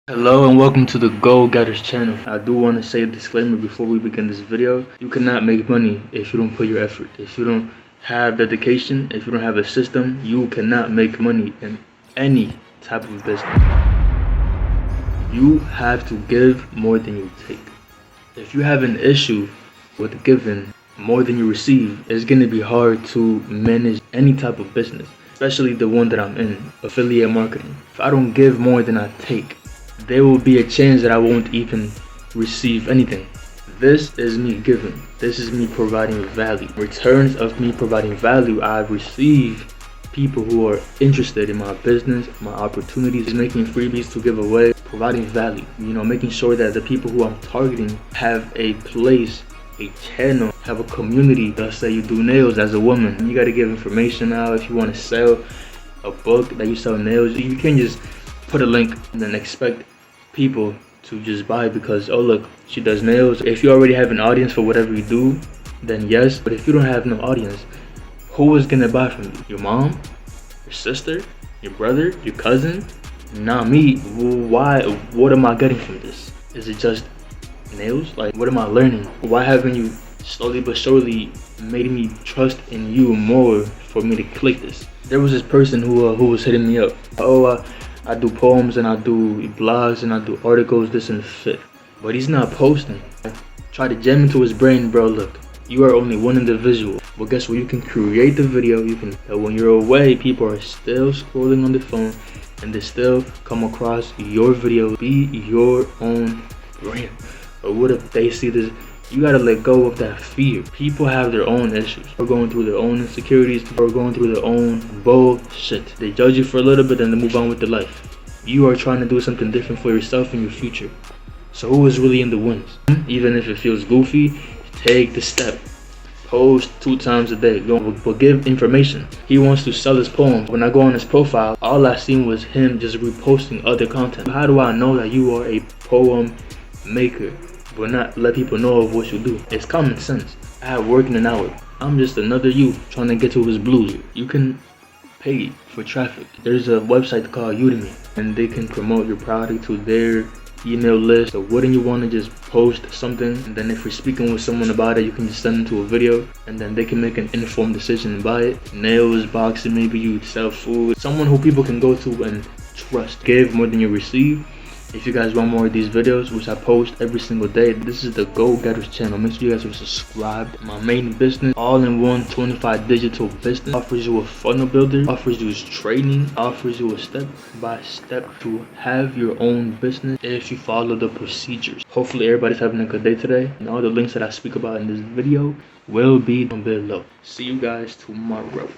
Hello and welcome to the Goal Getters channel. I do want to say a disclaimer before we begin this video. You cannot make money if you don't put your effort. If you don't have dedication, if you don't have a system, you cannot make money in any type of business. You have to give more than you take. If you have an issue with giving more than you receive, it's going to be hard to manage any type of business, especially the one that I'm in, affiliate marketing. If I don't give more than I take, there will be a chance that I won't even receive anything. This is me giving. This is me providing value. Returns of me providing value, I receive people who are interested in my business, my opportunities, making freebies to give away, providing value. Making sure that the people who I'm targeting have a place, a channel, have a community. Let's say you do nails as a woman. You got to give information out. If you want to sell a book that you sell nails, you can't just put a link and then expect people to just buy because, oh look, she does nails. If you already have an audience for whatever you do, then yes. But if you don't have no audience, who is gonna buy from you? Your mom, your sister, your brother, your cousin? Not me. Why? What am I getting from this? Is it just nails? Like, what am I learning? Why haven't you slowly but surely made me trust in you more for me to click this? There was this person who was hitting me up. I do poems and I do blogs and I do articles, this and shit. But he's not posting. I try to jam into his brain, bro, look, you are only one individual. Well, guess what? You can create the video. When you're away, people are still scrolling on the phone and they still come across your video. Be your own brand. Or what if they see this? You gotta let go of that fear. People have their own issues. They're going through their own insecurities. They're going through their own bullshit. They judge you for a little bit and they move on with their life. You are trying to do something different for yourself in your future. So who is really in the wins? Even if it feels goofy, take the step. Post 2 times a day. But give information. He wants to sell his poems. When I go on his profile, all I seen was him just reposting other content. How do I know that you are a poem maker but not let people know of what you do? It's common sense. I have work in an hour. I'm just another you trying to get to his blues. You can pay for traffic. There's a website called Udemy and they can promote your product to their email list. So wouldn't you want to just post something, and then if you're speaking with someone about it, you can just send them to a video and then they can make an informed decision and buy it. Nails, boxing, maybe you sell food. Someone who people can go to and trust. Give more than you receive. If you guys want more of these videos, which I post every single day, this is the Goal Getters channel. Make sure you guys are subscribed. My main business, all-in-one 25 digital business, offers you a funnel builder, offers you training, offers you a step-by-step to have your own business if you follow the procedures. Hopefully everybody's having a good day today, and all the links that I speak about in this video will be down below. See you guys tomorrow.